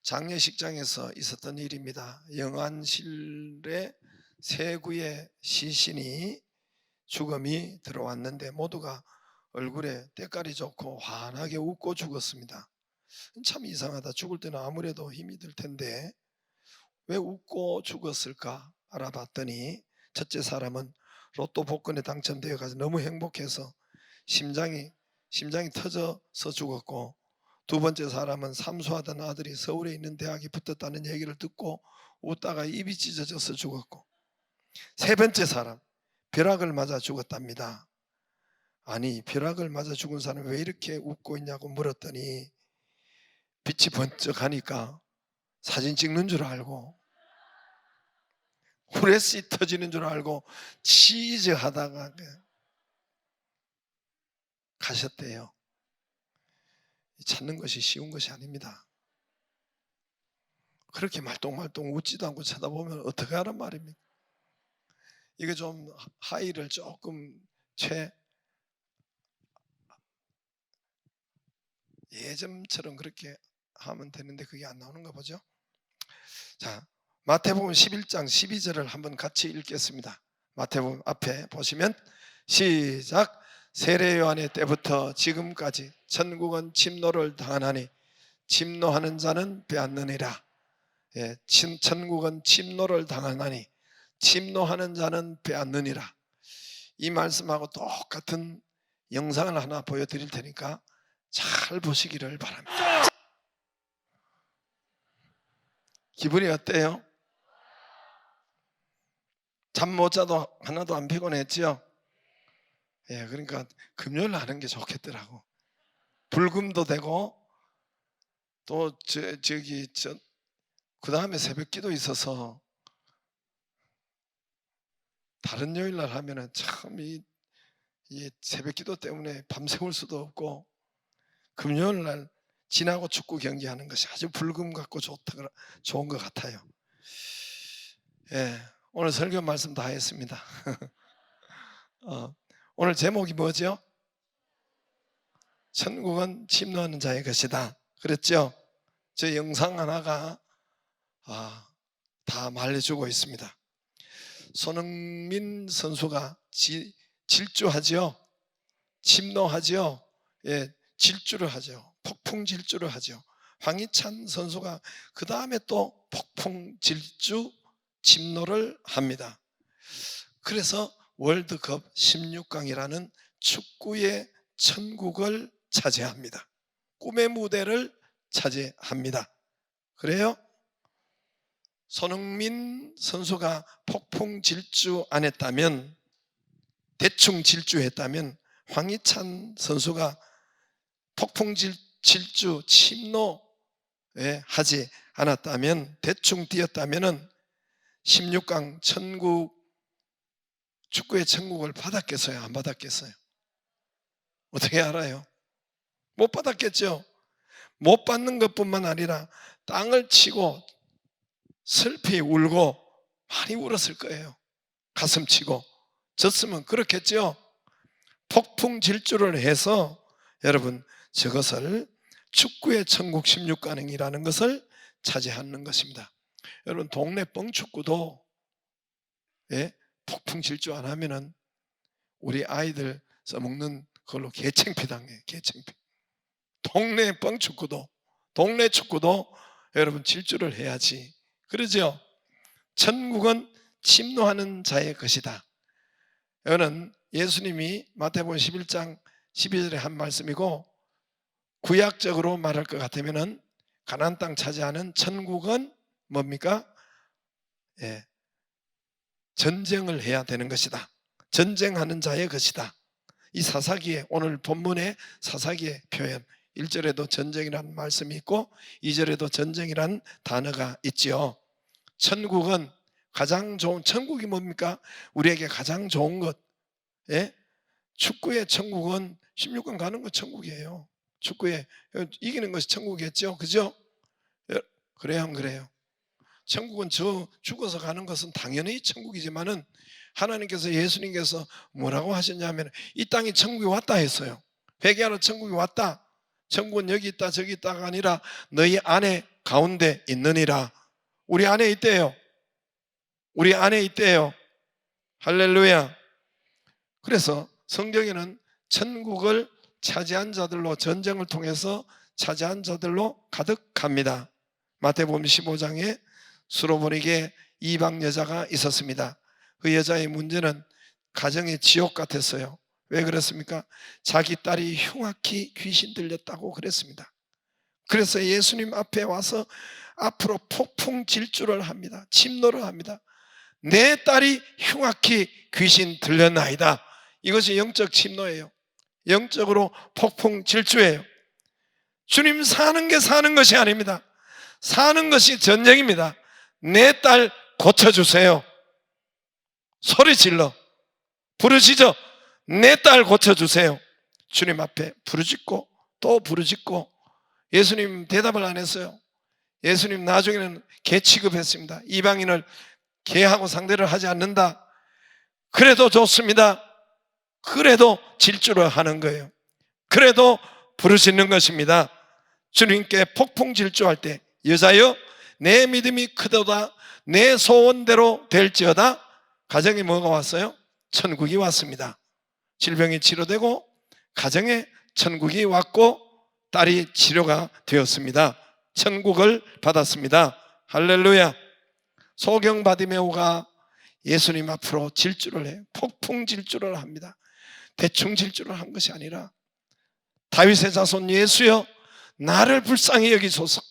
장례식장에서 있었던 일입니다. 영안실에 세 구의 시신이 죽음이 들어왔는데 모두가 얼굴에 때깔이 좋고 환하게 웃고 죽었습니다. 참 이상하다. 죽을 때는 아무래도 힘이 들 텐데 왜 웃고 죽었을까 알아봤더니, 첫째 사람은 로또 복권에 당첨되어 가지고 너무 행복해서 심장이 터져서 죽었고, 두 번째 사람은 삼수하던 아들이 서울에 있는 대학에 붙었다는 얘기를 듣고 웃다가 입이 찢어져서 죽었고, 세 번째 사람 벼락을 맞아 죽었답니다. 아니, 벼락을 맞아 죽은 사람이 왜 이렇게 웃고 있냐고 물었더니 빛이 번쩍하니까 사진 찍는 줄 알고 후레쉬 터지는 줄 알고 치즈 하다가 가셨대요. 찾는 것이 쉬운 것이 아닙니다. 그렇게 말똥말똥 웃지도 않고 쳐다보면 어떻게 하란 말입니까? 이거 좀 하이를 조금 예전처럼 그렇게 하면 되는데 그게 안 나오는가 보죠. 자, 마태복음 11장 12절을 한번 같이 읽겠습니다. 마태복음 앞에 보시면 시작. 세례 요한의 때부터 지금까지 천국은 침노를 당하나니 침노하는 자는 빼앗느니라. 예, 천국은 침노를 당하나니 침노하는 자는 빼앗느니라. 이 말씀하고 똑같은 영상을 하나 보여드릴 테니까 잘 보시기를 바랍니다. 기분이 어때요? 잠 못 자도 하나도 안 피곤했죠? 예, 그러니까 금요일 하는 게 좋겠더라고. 불금도 되고 또 그 다음에 새벽기도 있어서 다른 요일 날 하면은 참 이 새벽기도 때문에 밤새울 수도 없고, 금요일 날 지나고 축구 경기하는 것이 아주 불금 같고 좋은 것 같아요. 예, 오늘 설교 말씀 다 했습니다. 오늘 제목이 뭐죠? 천국은 침노하는 자의 것이다. 그랬죠? 저 영상 하나가 다 말해주고 있습니다. 손흥민 선수가 질주하죠. 침노하죠. 예, 질주를 하죠. 폭풍 질주를 하죠. 황희찬 선수가 그 다음에 또 폭풍 질주 침노를 합니다. 그래서 월드컵 16강이라는 축구의 천국을 차지합니다. 꿈의 무대를 차지합니다. 그래요? 손흥민 선수가 폭풍 질주 안 했다면, 대충 질주했다면, 황희찬 선수가 폭풍 질주 침노 하지 않았다면, 대충 뛰었다면 16강 천국, 축구의 천국을 받았겠어요? 안 받았겠어요? 어떻게 알아요? 못 받았겠죠? 못 받는 것뿐만 아니라 땅을 치고 슬피 울고 많이 울었을 거예요. 가슴 치고. 졌으면 그렇겠죠? 폭풍 질주를 해서 여러분, 저것을 축구의 천국 16강이라는 것을 차지하는 것입니다. 여러분, 동네 뻥축구도 폭풍 질주 안 하면은 우리 아이들 써먹는 그걸로 개창피 당해요. 개창피. 동네 뻥축구도, 동네 축구도 여러분 질주를 해야지. 그러죠? 천국은 침노하는 자의 것이다. 이거는 예수님이 마태복음 11장 12절에 한 말씀이고, 구약적으로 말할 것 같으면 가나안 땅 차지하는 천국은 뭡니까? 예, 전쟁을 해야 되는 것이다. 전쟁하는 자의 것이다. 이 사사기에, 오늘 본문의 사사기의 표현 1절에도 전쟁이라는 말씀이 있고 2절에도 전쟁이라는 단어가 있지요. 천국은 가장 좋은, 천국이 뭡니까? 우리에게 가장 좋은 것. 축구의 천국은 16강 가는 거 천국이에요. 축구에 이기는 것이 천국이겠죠. 그죠? 그래요, 안 그래요? 천국은 죽어서 가는 것은 당연히 천국이지만은 하나님께서, 예수님께서 뭐라고 하셨냐면 이 땅에 천국이 왔다 했어요. 회개하러 천국이 왔다. 천국은 여기 있다 저기 있다가 아니라 너희 안에 가운데 있느니라. 우리 안에 있대요. 우리 안에 있대요. 할렐루야. 그래서 성경에는 천국을 차지한 자들로, 전쟁을 통해서 차지한 자들로 가득합니다. 마태복음 15장에 수로보니게 이방 여자가 있었습니다. 그 여자의 문제는 가정의 지옥 같았어요. 왜 그렇습니까? 자기 딸이 흉악히 귀신 들렸다고 그랬습니다. 그래서 예수님 앞에 와서 앞으로 폭풍 질주를 합니다. 침노를 합니다. 내 딸이 흉악히 귀신 들렸나이다. 이것이 영적 침노예요. 영적으로 폭풍 질주예요. 주님 사는 게 사는 것이 아닙니다. 사는 것이 전쟁입니다. 내 딸 고쳐주세요. 소리 질러 부르짖어 내 딸 고쳐주세요. 주님 앞에 부르짖고 또 부르짖고. 예수님 대답을 안 했어요. 예수님 나중에는 개 취급했습니다. 이방인을 개하고 상대를 하지 않는다. 그래도 좋습니다. 그래도 질주를 하는 거예요. 그래도 부르짖는 것입니다. 주님께 폭풍 질주할 때 여자여 내 믿음이 크도다 내 소원대로 될지어다. 가정에 뭐가 왔어요? 천국이 왔습니다. 질병이 치료되고 가정에 천국이 왔고 딸이 치료가 되었습니다. 천국을 받았습니다. 할렐루야. 소경 바디메오가 예수님 앞으로 질주를 해요. 폭풍 질주를 합니다. 대충 질주를 한 것이 아니라 다윗의 자손 예수여 나를 불쌍히 여기소서.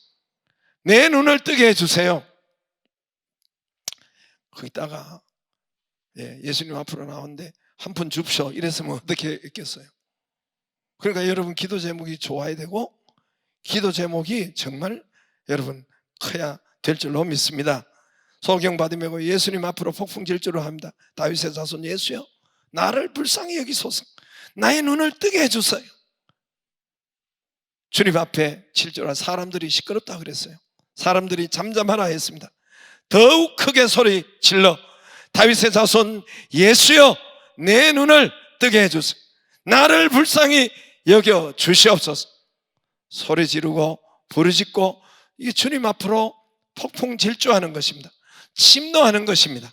내 눈을 뜨게 해주세요. 거기다가 예수님 앞으로 나오는데 한 푼 줍쇼 이랬으면 어떻게 했겠어요? 그러니까 여러분 기도 제목이 좋아야 되고 기도 제목이 정말 여러분 커야 될 줄로 믿습니다. 소경 받으며 예수님 앞으로 폭풍 질주를 합니다. 다윗의 자손 예수여 나를 불쌍히 여기소서. 나의 눈을 뜨게 해주세요. 주님 앞에 질주한 사람들이 시끄럽다 그랬어요. 사람들이 잠잠하라 했습니다. 더욱 크게 소리 질러 다윗의 자손 예수여 내 눈을 뜨게 해주세요. 나를 불쌍히 여겨 주시옵소서. 소리 지르고 부르짖고 이게 주님 앞으로 폭풍 질주하는 것입니다. 침노하는 것입니다.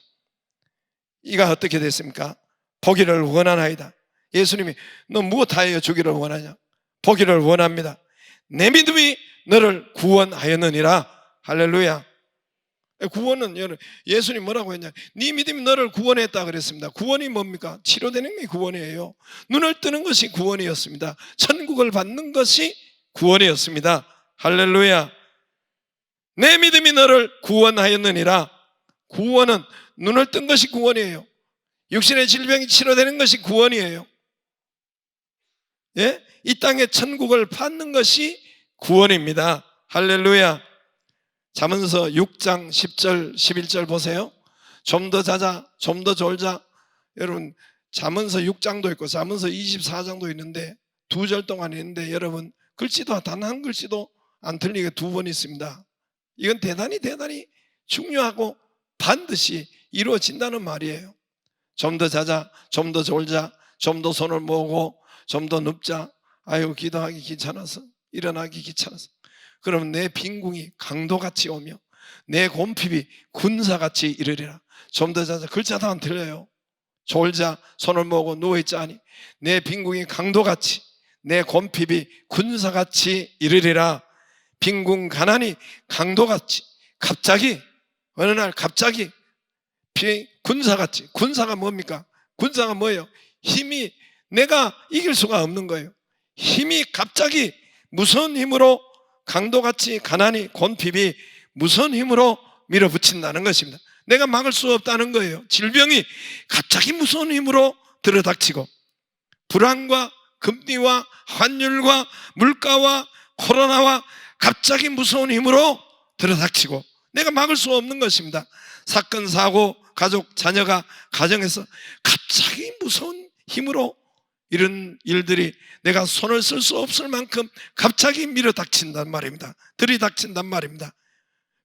이가 어떻게 됐습니까? 보기를 원하나이다. 예수님이 너 무엇하여 주기를 원하냐? 보기를 원합니다. 내 믿음이 너를 구원하였느니라. 할렐루야. 구원은 예수님 뭐라고 했냐? 네 믿음이 너를 구원했다 그랬습니다. 구원이 뭡니까? 치료되는 게 구원이에요. 눈을 뜨는 것이 구원이었습니다. 천국을 받는 것이 구원이었습니다. 할렐루야. 내 믿음이 너를 구원하였느니라. 구원은 눈을 뜬 것이 구원이에요. 육신의 질병이 치료되는 것이 구원이에요. 예? 이 땅에 천국을 받는 것이 구원입니다. 할렐루야. 잠언서 6장 10절 11절 보세요. 좀 더 자자 좀 더 졸자. 여러분 잠언서 6장도 있고 잠언서 24장도 있는데 2절 동안 있는데 여러분 글씨도 단 한 글씨도 안 틀리게 2번 있습니다. 이건 대단히 중요하고 반드시 이루어진다는 말이에요. 좀 더 자자 좀 더 졸자 좀 더 손을 모으고 좀 더 눕자. 아유 기도하기 귀찮아서 일어나기 귀찮아서. 그러면 내 빈궁이 강도같이 오며 내 곰핍이 군사같이 이르리라. 좀 더 자자 글자도 안 틀려요. 졸자 손을 모으고 누워있자니 내 빈궁이 강도같이 내 곰핍이 군사같이 이르리라. 빈궁 가난이 강도같이 갑자기 어느 날 갑자기 군사같이. 군사가 뭡니까? 군사가 뭐예요? 힘이 내가 이길 수가 없는 거예요. 힘이 갑자기 무서운 힘으로 강도같이 가난이 곤핍이 무서운 힘으로 밀어붙인다는 것입니다. 내가 막을 수 없다는 거예요. 질병이 갑자기 무서운 힘으로 들어닥치고 불안과 금리와 환율과 물가와 코로나와 갑자기 무서운 힘으로 들어닥치고 내가 막을 수 없는 것입니다. 사건, 사고, 가족, 자녀가 가정에서 갑자기 무서운 힘으로 이런 일들이 내가 손을 쓸 수 없을 만큼 갑자기 밀어닥친단 말입니다. 들이닥친단 말입니다.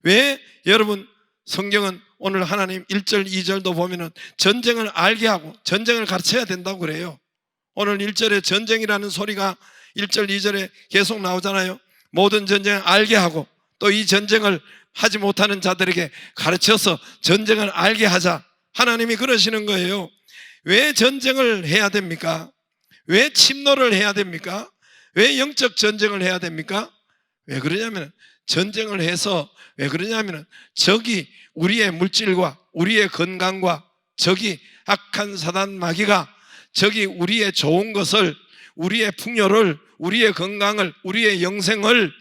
왜? 여러분 성경은 오늘 하나님 1절 2절도 보면은 전쟁을 알게 하고 전쟁을 가르쳐야 된다고 그래요. 오늘 1절에 전쟁이라는 소리가 1절, 2절에 계속 나오잖아요. 모든 전쟁을 알게 하고 또 이 전쟁을 하지 못하는 자들에게 가르쳐서 전쟁을 알게 하자. 하나님이 그러시는 거예요. 왜 전쟁을 해야 됩니까? 왜 침노를 해야 됩니까? 왜 영적 전쟁을 해야 됩니까? 왜 그러냐면 전쟁을 해서 왜 그러냐면 적이 우리의 물질과 우리의 건강과 적이 악한 사단 마귀가 적이 우리의 좋은 것을 우리의 풍요를 우리의 건강을 우리의 영생을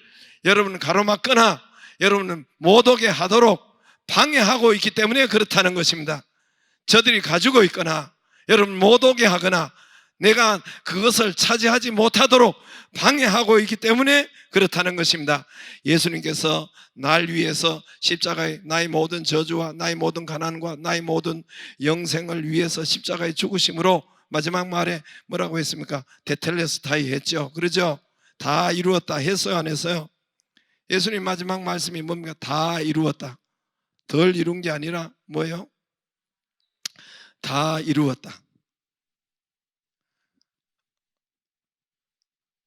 여러분 가로막거나 여러분은 못 오게 하도록 방해하고 있기 때문에 그렇다는 것입니다. 저들이 가지고 있거나 여러분 못 오게 하거나 내가 그것을 차지하지 못하도록 방해하고 있기 때문에 그렇다는 것입니다. 예수님께서 날 위해서 십자가에 나의 모든 저주와 나의 모든 가난과 나의 모든 영생을 위해서 십자가에 죽으심으로 마지막 말에 뭐라고 했습니까? 테텔레스타이 했죠. 그러죠? 다 이루었다 했어요, 안 했어요? 예수님 마지막 말씀이 뭡니까? 다 이루었다. 덜 이룬 게 아니라 뭐예요? 다 이루었다.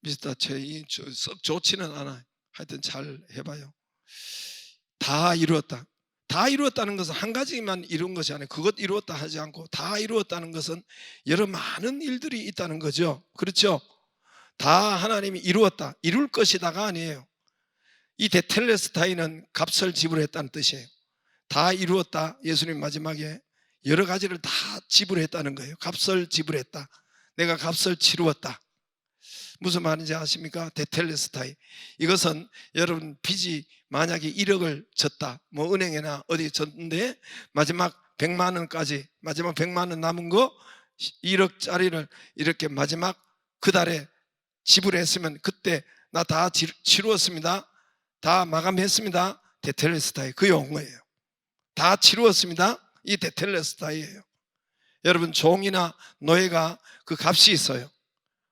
미스터 최이 썩 좋지는 않아요. 하여튼 잘 해봐요. 다 이루었다. 다 이루었다는 것은 한 가지만 이룬 것이 아니에요. 그것 이루었다 하지 않고 다 이루었다는 것은 여러 많은 일들이 있다는 거죠. 그렇죠? 다 하나님이 이루었다, 이룰 것이다가 아니에요. 이 테텔레스타이는 값을 지불했다는 뜻이에요. 다 이루었다. 예수님 마지막에 여러 가지를 다 지불했다는 거예요. 값을 지불했다. 내가 값을 치루었다. 무슨 말인지 아십니까? 테텔레스타이. 이것은 여러분 빚이 만약에 1억을 졌다. 뭐 은행이나 어디 졌는데 마지막 100만 원까지 마지막 100만 원 남은 거 1억짜리를 이렇게 마지막 그 달에 지불했으면 그때 나 다 치루었습니다. 다 마감했습니다. 테텔레스타이 그 용어예요. 다 치루었습니다. 이 테텔레스타이예요. 여러분 종이나 노예가 그 값이 있어요.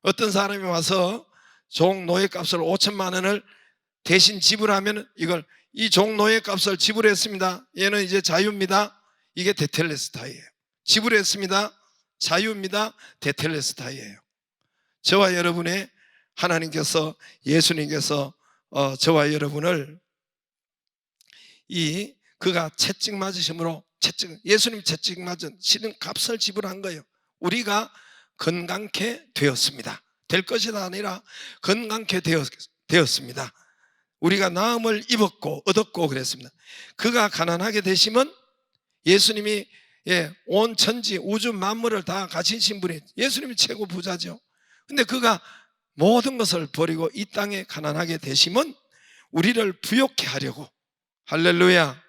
어떤 사람이 와서 종 노예 값을 5천만 원을 대신 지불하면 이걸 이 종 노예 값을 지불했습니다. 얘는 이제 자유입니다. 이게 테텔레스타이예요. 지불했습니다. 자유입니다. 테텔레스타이예요. 저와 여러분의 하나님께서 예수님께서 저와 여러분을 그가 채찍 맞으심으로 예수님 채찍 맞은 실은 값을 지불한 거예요. 우리가 건강케 되었습니다. 될 것이 아니라 건강케 되었습니다. 우리가 나음을 입었고 얻었고 그랬습니다. 그가 가난하게 되시면 예수님이 온 천지 우주 만물을 다 가지신 분이 예수님이 최고 부자죠. 근데 그가 모든 것을 버리고 이 땅에 가난하게 되시면 우리를 부욕케 하려고 할렐루야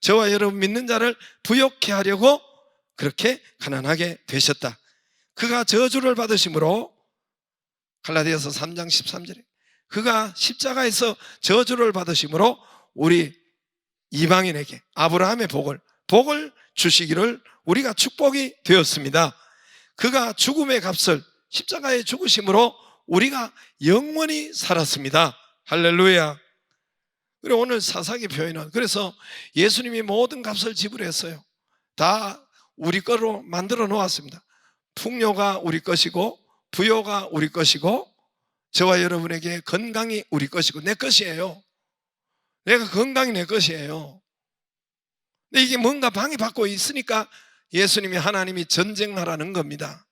저와 여러분 믿는 자를 부욕케 하려고 그렇게 가난하게 되셨다. 그가 저주를 받으심으로 갈라디아서 3장 13절에 그가 십자가에서 저주를 받으심으로 우리 이방인에게 아브라함의 복을 주시기를 우리가 축복이 되었습니다. 그가 죽음의 값을 십자가에 죽으심으로 우리가 영원히 살았습니다. 할렐루야. 그리고 오늘 사사기 표현은 그래서 예수님이 모든 값을 지불했어요. 다 우리 거로 만들어 놓았습니다. 풍요가 우리 것이고 부요가 우리 것이고 저와 여러분에게 건강이 우리 것이고 내 것이에요. 내가 건강이 내 것이에요. 근데 이게 뭔가 방해받고 있으니까 예수님이 하나님이 전쟁하라는 겁니다.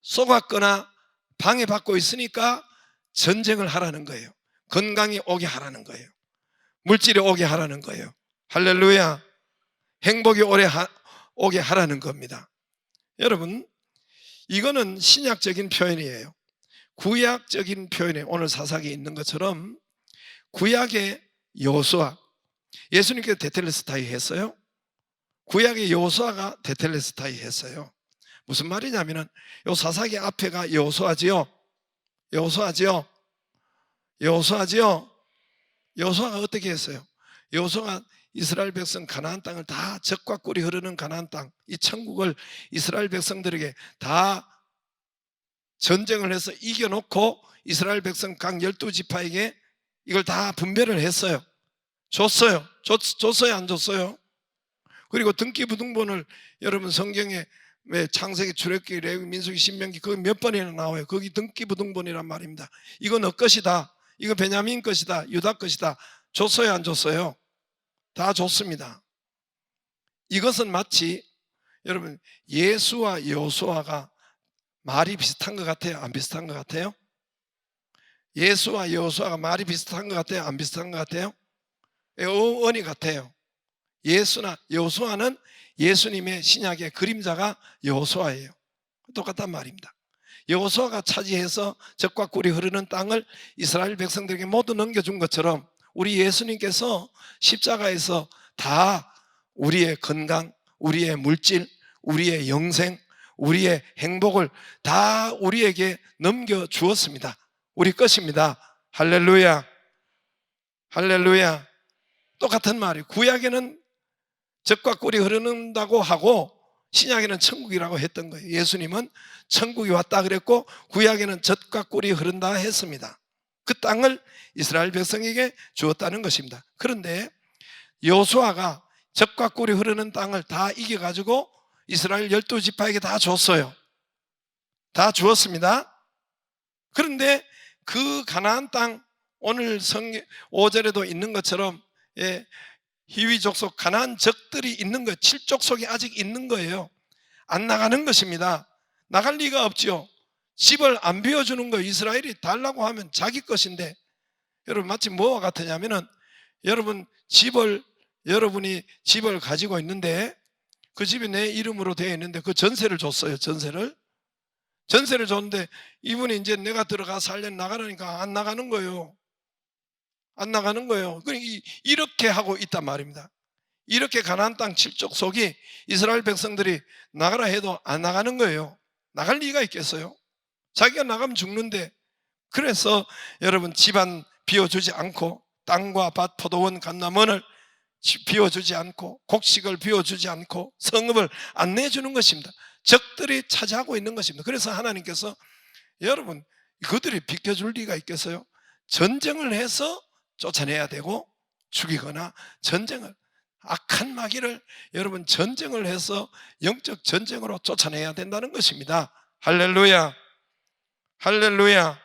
속았거나 방해받고 있으니까 전쟁을 하라는 거예요. 건강이 오게 하라는 거예요. 물질이 오게 하라는 거예요. 할렐루야. 행복이 오게 하라는 겁니다. 여러분 이거는 신약적인 표현이에요. 구약적인 표현에 오늘 사사기에 있는 것처럼 구약의 여호수아 예수님께서 테텔레스타이 했어요. 구약의 여호수아가 테텔레스타이 했어요. 무슨 말이냐면은 요 사사기 앞에가 여호수아지요. 여호수아가 어떻게 했어요? 여호수아가 이스라엘 백성 가나안 땅을 다 젖과 꿀이 흐르는 가나안 땅, 이 천국을 이스라엘 백성들에게 다 전쟁을 해서 이겨놓고 이스라엘 백성 각 12지파에게 이걸 다 분배를 했어요. 줬어요. 줬어요, 안 줬어요? 그리고 등기부등본을 여러분 성경에 왜 창세기, 출애굽기, 레위기, 민수기, 신명기 거기 몇 번이나 나와요. 거기 등기부등본이란 말입니다. 이거 너 것이다, 이거 베냐민 것이다, 유다 것이다. 줬어요, 안 줬어요? 다 줬습니다. 이것은 마치 여러분 예수와 여호수아가 말이 비슷한 것 같아요, 안 비슷한 것 같아요? 예수와 여호수아가 말이 비슷한 것 같아요, 안 비슷한 것 같아요? 어원이 같아요. 예수나 여호수아는 예수님의 신약의 그림자가 여호수아예요. 똑같단 말입니다. 여호수아가 차지해서 적과 꿀이 흐르는 땅을 이스라엘 백성들에게 모두 넘겨준 것처럼 우리 예수님께서 십자가에서 다 우리의 건강, 우리의 물질, 우리의 영생, 우리의 행복을 다 우리에게 넘겨주었습니다. 우리 것입니다. 할렐루야, 할렐루야. 똑같은 말이에요. 구약에는 젖과 꿀이 흐르는다고 하고 신약에는 천국이라고 했던 거예요. 예수님은 천국이 왔다 그랬고 구약에는 젖과 꿀이 흐른다 했습니다. 그 땅을 이스라엘 백성에게 주었다는 것입니다. 그런데 여호수아가 젖과 꿀이 흐르는 땅을 다 이겨가지고 이스라엘 12지파에게 다 줬어요. 다 주었습니다. 그런데 그 가나안 땅, 오늘 5절에도 있는 것처럼 히위 족속 가나안 적들이 있는 거예요. 7족속이 아직 있는 거예요. 안 나가는 것입니다. 나갈 리가 없죠. 집을 안 비워주는 거. 이스라엘이 달라고 하면 자기 것인데, 여러분 마치 뭐와 같으냐면은 여러분이 집을 가지고 있는데 그 집이 내 이름으로 되어 있는데 그 전세를 줬어요. 전세를 줬는데 이분이 이제 내가 들어가 살려 나가라니까 안 나가는 거예요. 안 나가는 거예요. 이렇게 하고 있단 말입니다. 이렇게 가나안 땅 7족속이 이스라엘 백성들이 나가라 해도 안 나가는 거예요. 나갈 리가 있겠어요? 자기가 나가면 죽는데. 그래서 여러분 집안 비워주지 않고 땅과 밭, 포도원, 감람원을 비워주지 않고 곡식을 비워주지 않고 성읍을 안 내주는 것입니다. 적들이 차지하고 있는 것입니다. 그래서 하나님께서 여러분 그들이 비켜줄 리가 있겠어요? 전쟁을 해서 쫓아내야 되고 죽이거나 악한 마귀를 여러분 전쟁을 해서 영적 전쟁으로 쫓아내야 된다는 것입니다. 할렐루야, 할렐루야.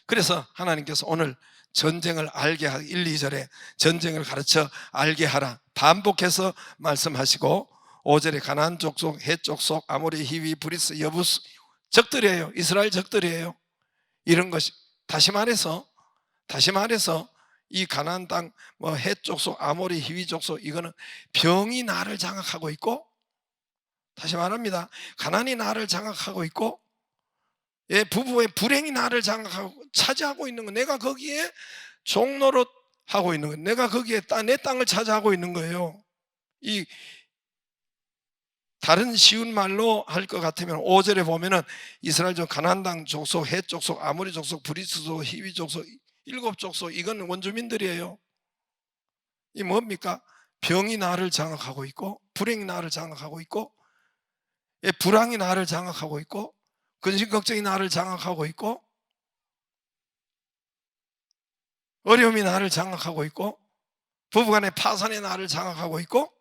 그래서 하나님께서 오늘 전쟁을 알게 하라, 1, 2절에 전쟁을 가르쳐 알게 하라 반복해서 말씀하시고 5절에 가나안 족속, 헷 족속, 아모리, 히위, 브리스, 여부스 적들이에요. 이스라엘 적들이에요. 이런 것이 다시 말해서 이 가나안 땅, 헷 족속, 아모리, 히위 족속 이거는 병이 나를 장악하고 있고, 다시 말합니다. 가난이 나를 장악하고 있고, 부부의 불행이 나를 장악하고 차지하고 있는 거, 내가 거기에 종노릇 하고 있는 거, 내가 거기에 내 땅을 차지하고 있는 거예요. 이 다른 쉬운 말로 할 것 같으면 5절에 보면은 이스라엘 족, 가나안 땅 족속, 헷 족속, 아모리 족속, 브리스 족속, 히위 족속 7족속 이건 원주민들이에요. 이 뭡니까? 병이 나를 장악하고 있고, 불행이 나를 장악하고 있고, 불황이 나를 장악하고 있고, 근심 걱정이 나를 장악하고 있고, 어려움이 나를 장악하고 있고, 부부간의 파산이 나를 장악하고 있고,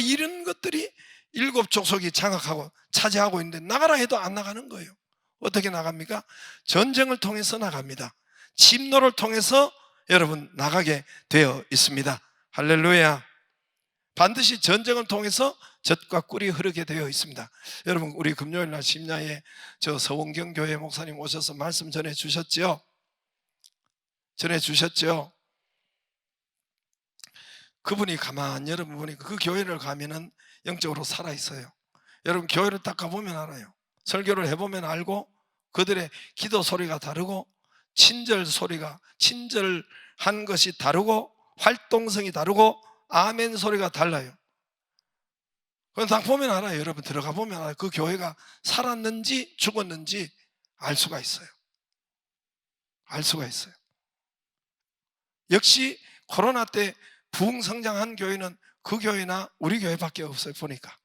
이런 것들이 7족속이 장악하고 차지하고 있는데 나가라 해도 안 나가는 거예요. 어떻게 나갑니까? 전쟁을 통해서 나갑니다. 침노를 통해서 여러분 나가게 되어 있습니다. 할렐루야. 반드시 전쟁을 통해서 젖과 꿀이 흐르게 되어 있습니다. 여러분 우리 금요일날 심야에 저 서원경 교회 목사님 오셔서 말씀 전해 주셨죠? 그분이 가만히 여러분 보니까 그 교회를 가면은 영적으로 살아있어요. 여러분 교회를 딱 가보면 알아요. 설교를 해보면 알고, 그들의 기도 소리가 다르고 친절한 것이 다르고 활동성이 다르고 아멘 소리가 달라요. 그건 딱 보면 알아요. 여러분 들어가 보면 알아요. 그 교회가 살았는지 죽었는지 알 수가 있어요. 역시 코로나 때 부흥성장한 교회는 그 교회나 우리 교회밖에 없어요. 보니까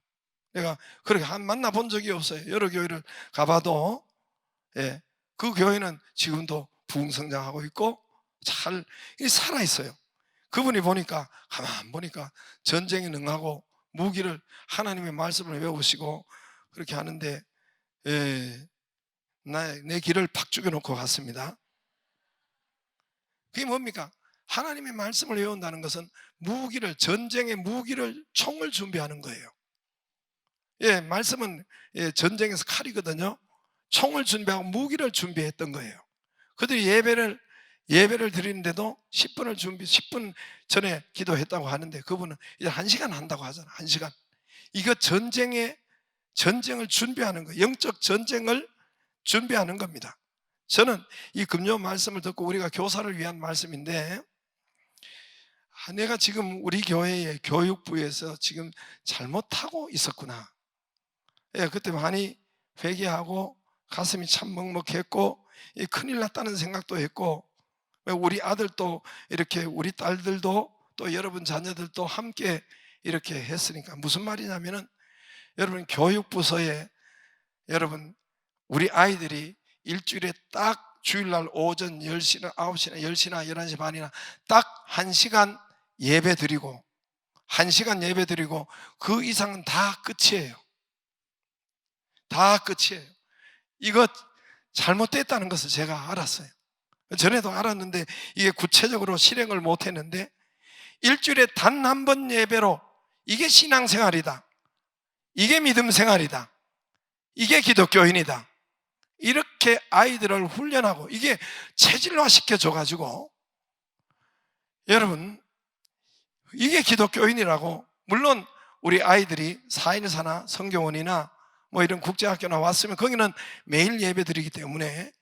내가 그렇게 만나본 적이 없어요. 여러 교회를 가봐도 그 교회는 지금도 부흥성장하고 있고 잘 살아있어요. 그분이 보니까 가만 보니까 전쟁에 능하고 무기를 하나님의 말씀을 외우시고 그렇게 하는데 내 길을 팍 죽여놓고 갔습니다. 그게 뭡니까? 하나님의 말씀을 외운다는 것은 전쟁의 무기를, 총을 준비하는 거예요. 말씀은 전쟁에서 칼이거든요. 총을 준비하고 무기를 준비했던 거예요. 그들이 예배를 드리는데도 10분 전에 기도했다고 하는데 그분은 이제 1시간 한다고 하잖아요. 1시간. 이거 전쟁을 준비하는 거예요. 영적 전쟁을 준비하는 겁니다. 저는 이 금요 말씀을 듣고 우리가 교사를 위한 말씀인데 내가 지금 우리 교회의 교육부에서 지금 잘못하고 있었구나. 그때 많이 회개하고 가슴이 참 먹먹했고 큰일 났다는 생각도 했고 우리 아들도 이렇게 우리 딸들도 또 여러분 자녀들도 함께 이렇게 했으니까 무슨 말이냐면은 여러분 교육부서에 여러분 우리 아이들이 일주일에 딱 주일날 오전 10시나 9시나 10시나 11시 반이나 딱 1시간 예배 드리고 1시간 예배 드리고 그 이상은 다 끝이에요. 다 끝이에요. 이거 잘못됐다는 것을 제가 알았어요. 전에도 알았는데 이게 구체적으로 실행을 못했는데 일주일에 단 한 번 예배로 이게 신앙생활이다, 이게 믿음생활이다, 이게 기독교인이다, 이렇게 아이들을 훈련하고 이게 체질화 시켜줘가지고 여러분 이게 기독교인이라고. 물론 우리 아이들이 사인사나 성경원이나 뭐 이런 국제학교나 왔으면 거기는 매일 예배 드리기 때문에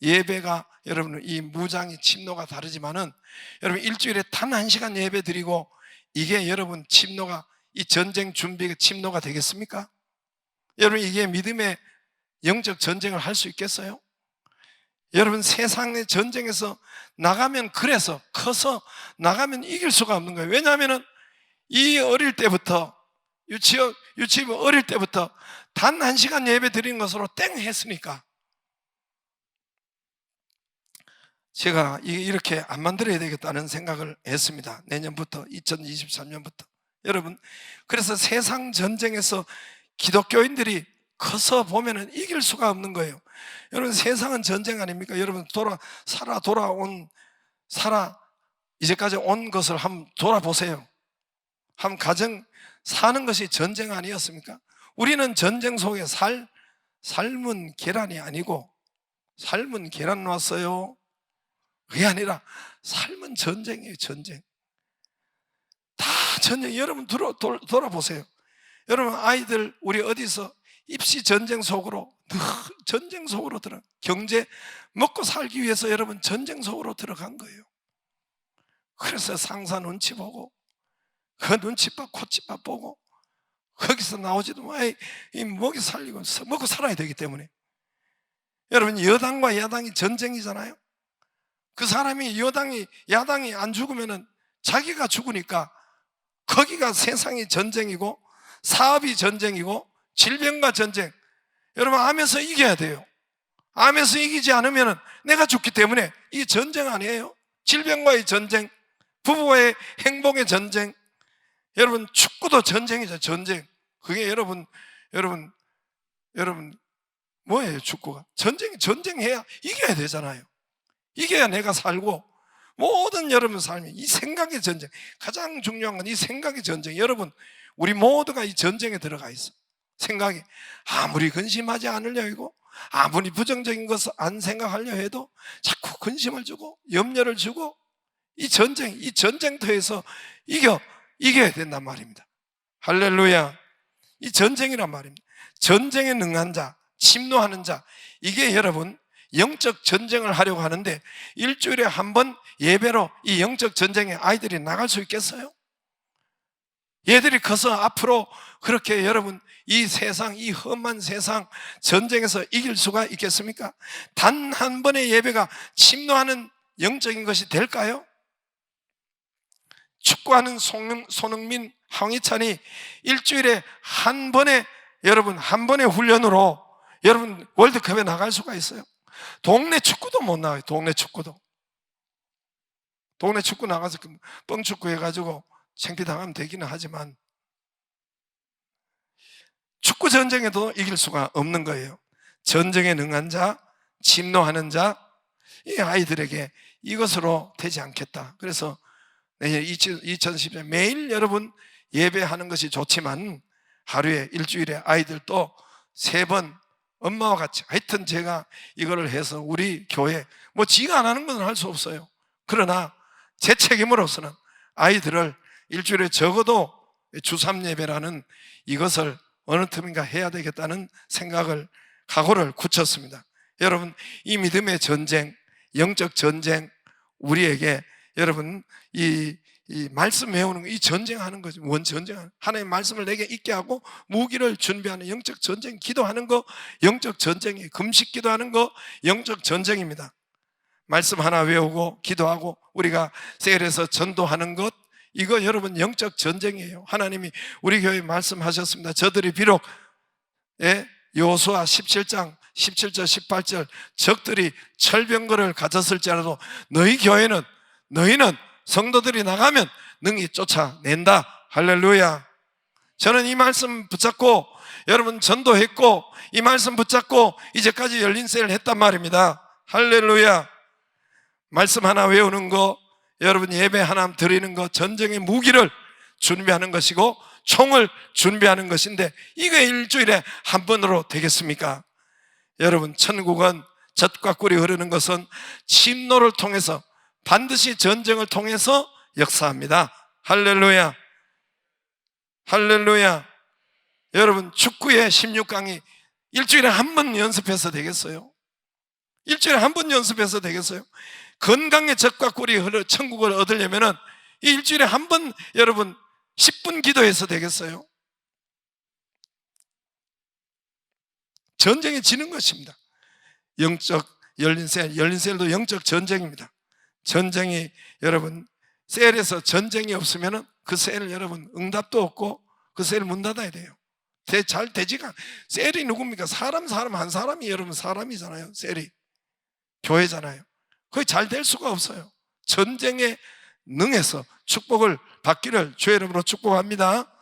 예배가 여러분 이 무장이 침노가 다르지만은 여러분 일주일에 단 1시간 예배 드리고 이게 여러분 침노가 이 전쟁 준비가 침노가 되겠습니까? 여러분 이게 믿음의 영적 전쟁을 할 수 있겠어요? 여러분 세상의 전쟁에서 나가면 그래서 커서 나가면 이길 수가 없는 거예요. 왜냐하면 이 어릴 때부터 유치부 어릴 때부터 단 1시간 예배 드리는 것으로 땡 했으니까 제가 이렇게 안 만들어야 되겠다는 생각을 했습니다. 내년부터 2023년부터 여러분 그래서 세상 전쟁에서 기독교인들이 커서 보면은 이길 수가 없는 거예요. 여러분 세상은 전쟁 아닙니까? 여러분 이제까지 온 것을 한번 돌아보세요. 한 가정 사는 것이 전쟁 아니었습니까? 우리는 전쟁 속에 삶은 계란이 아니고 삶은 계란 놨어요. 그게 아니라 삶은 전쟁이에요. 전쟁. 다 전쟁. 여러분 돌아보세요. 여러분 아이들 우리 어디서 입시 전쟁 속으로 늘 전쟁 속으로 경제 먹고 살기 위해서 여러분 전쟁 속으로 들어간 거예요. 그래서 상사 눈치 보고 그 눈치밥 콧집밥 보고 거기서 나오지도 이 먹이 살리고 먹고 살아야 되기 때문에 여러분 여당과 야당이 전쟁이잖아요. 그 사람이 야당이 안 죽으면은 자기가 죽으니까 거기가 세상이 전쟁이고 사업이 전쟁이고 질병과 전쟁. 여러분 암에서 이겨야 돼요. 암에서 이기지 않으면은 내가 죽기 때문에 이게 전쟁 아니에요? 질병과의 전쟁, 부부와의 행복의 전쟁. 여러분 축구도 전쟁이죠. 전쟁. 그게 여러분 뭐예요? 축구가 전쟁해야 이겨야 되잖아요. 이겨야 내가 살고 모든 여러분 삶이 이 생각의 전쟁. 가장 중요한 건 이 생각의 전쟁. 여러분 우리 모두가 이 전쟁에 들어가 있어. 생각이 아무리 근심하지 않으려 해도 아무리 부정적인 것을 안 생각하려 해도 자꾸 근심을 주고 염려를 주고 이 전쟁터에서 이겨야 된단 말입니다. 할렐루야. 이 전쟁이란 말입니다. 전쟁에 능한 자, 침노하는 자, 이게 여러분 영적 전쟁을 하려고 하는데 일주일에 한 번 예배로 이 영적 전쟁에 아이들이 나갈 수 있겠어요? 얘들이 커서 앞으로 그렇게 여러분 이 세상, 이 험한 세상 전쟁에서 이길 수가 있겠습니까? 단 한 번의 예배가 침노하는 영적인 것이 될까요? 축구하는 손흥민, 황희찬이 일주일에 한 번의 훈련으로 여러분 월드컵에 나갈 수가 있어요. 동네 축구도 못 나와요. 동네 축구 나가서 뻥축구 해가지고 창피당하면 되기는 하지만 축구 전쟁에도 이길 수가 없는 거예요. 전쟁에 능한 자, 침노하는 자, 이 아이들에게 이것으로 되지 않겠다. 그래서 2010년 매일 여러분 예배하는 것이 좋지만 하루에 일주일에 아이들도 3번 엄마와 같이, 하여튼 제가 이거를 해서 우리 교회 뭐 지가 안 하는 건 할 수 없어요. 그러나 제 책임으로서는 아이들을 일주일에 적어도 주3 예배라는 이것을 어느 틈인가 해야 되겠다는 생각을, 각오를 굳혔습니다. 여러분, 이 믿음의 전쟁, 영적 전쟁, 우리에게 여러분 이 말씀 외우는 거, 이 전쟁하는 거죠. 원 전쟁하는, 하나님의 말씀을 내게 있게 하고 무기를 준비하는 영적 전쟁, 기도하는 거 영적 전쟁이에요. 금식 기도하는 거 영적 전쟁입니다. 말씀 하나 외우고 기도하고 우리가 세일해서 전도하는 것, 이거 여러분 영적 전쟁이에요. 하나님이 우리 교회에 말씀하셨습니다. 저들이 비록 여호수아 17장 17절 18절 적들이 철병거를 가졌을지라도 너희는 성도들이 나가면 능히 쫓아낸다. 할렐루야. 저는 이 말씀 붙잡고 여러분 전도했고 이 말씀 붙잡고 이제까지 열린 세일을 했단 말입니다. 할렐루야. 말씀 하나 외우는 거, 여러분 예배 하나 드리는 거, 전쟁의 무기를 준비하는 것이고 총을 준비하는 것인데 이게 일주일에 한 번으로 되겠습니까? 여러분, 천국은 젖과 꿀이 흐르는 것은 침노를 통해서, 반드시 전쟁을 통해서 역사합니다. 할렐루야. 할렐루야. 여러분, 축구의 16강이 일주일에 한 번 연습해서 되겠어요? 일주일에 한 번 연습해서 되겠어요? 건강의 젖과 꿀이 흐르 천국을 얻으려면은 이 일주일에 한 번 여러분 10분 기도해서 되겠어요? 전쟁이 지는 것입니다. 영적 열린세일도 영적 전쟁입니다. 전쟁이 여러분, 세일에서 전쟁이 없으면 그 세일 여러분 응답도 없고 그 세일 문 닫아야 돼요. 잘 되지가. 세일이 누굽니까? 사람 한 사람이 여러분 사람이잖아요. 세일이 교회잖아요. 거의 잘 될 수가 없어요. 전쟁에 능해서 축복을 받기를 주의 이름으로 축복합니다.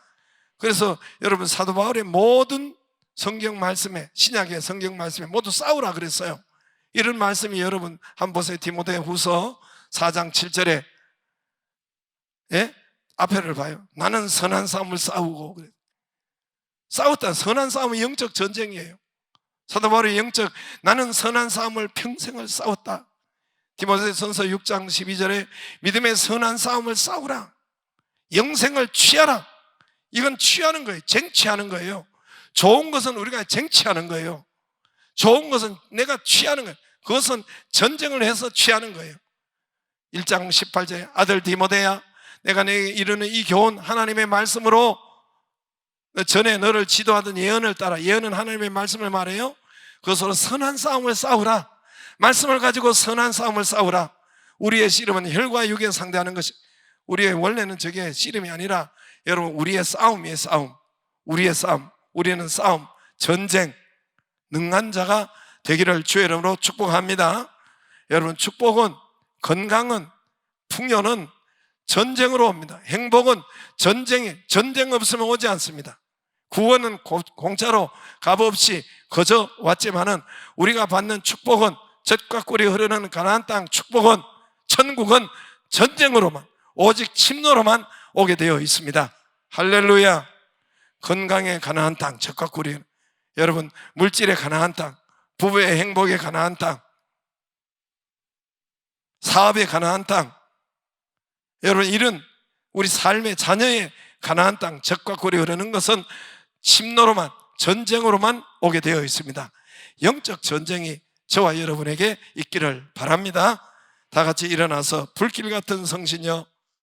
그래서 여러분 사도 바울의 모든 성경 말씀에, 신약의 성경 말씀에 모두 싸우라 그랬어요. 이런 말씀이 여러분 한번 보세요. 디모데후서 4장 7절에 앞에를 봐요. 나는 선한 싸움을 싸우고 그래. 싸웠다. 선한 싸움은 영적 전쟁이에요. 사도 바울의 영적, 나는 선한 싸움을 평생을 싸웠다. 디모데전서 6장 12절에 믿음의 선한 싸움을 싸우라. 영생을 취하라. 이건 취하는 거예요. 쟁취하는 거예요. 좋은 것은 우리가 쟁취하는 거예요. 좋은 것은 내가 취하는 거예요. 그것은 전쟁을 해서 취하는 거예요. 1장 18절에 아들 디모데야, 내가 내게 이르는 이 교훈 하나님의 말씀으로 전에 너를 지도하던 예언을 따라, 예언은 하나님의 말씀을 말해요. 그것으로 선한 싸움을 싸우라. 말씀을 가지고 선한 싸움을 싸우라. 우리의 씨름은 혈과 육에 상대하는 것이, 우리의 원래는 저게 씨름이 아니라 여러분 우리의 싸움이에요. 싸움. 우리의 싸움. 우리는 싸움, 전쟁, 능한 자가 되기를 주의 이름으로 축복합니다. 여러분, 축복은, 건강은, 풍요는 전쟁으로 옵니다. 행복은 전쟁 없으면 오지 않습니다. 구원은 공짜로 값없이 거저 왔지만은 우리가 받는 축복은, 젖과 꿀이 흐르는 가나안 땅 축복은, 천국은 전쟁으로만, 오직 침노로만 오게 되어 있습니다. 할렐루야. 건강의 가나안 땅, 젖과 꿀이, 여러분 물질의 가나안 땅, 부부의 행복의 가나안 땅, 사업의 가나안 땅, 여러분 이런 우리 삶의 자녀의 가나안 땅, 젖과 꿀이 흐르는 것은 침노로만, 전쟁으로만 오게 되어 있습니다. 영적 전쟁이 저와 여러분에게 있기를 바랍니다. 다 같이 일어나서 불길 같은 성신여